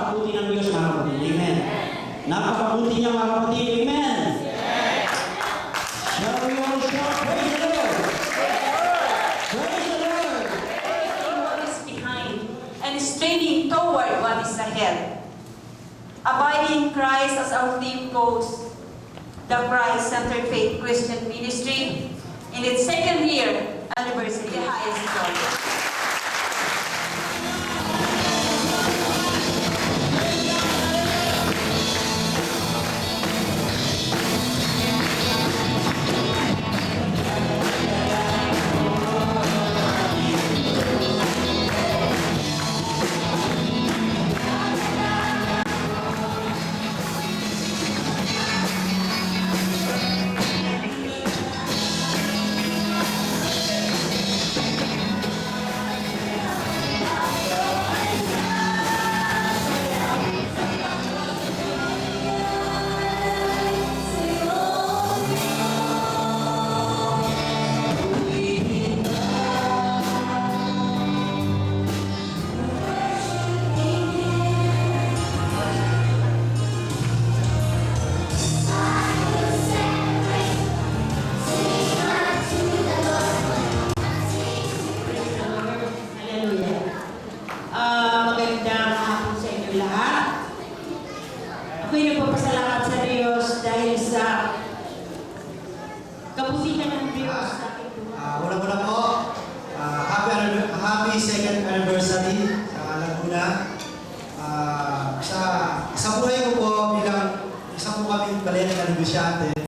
Napakabuti ng Diyos, mga kapatid. Amen. Napakabuti niya, mga kapatid. Amen. Shall we all shout, praise the Lord? Praise the Lord. What is behind and straining toward what is ahead. Abiding in Christ as our theme goes, the Christ-centered Faith Christian Ministry in its second year anniversary. The highest joy. Magandang hapon sa inyo lahat. Ako'y nagpapasalamat sa Diyos dahil sa kabutihan ng Diyos sa aking buhay. Una-una po, happy second anniversary sa Laguna. Sa buhay ko po, bilang isa po kaming balena na negosyante,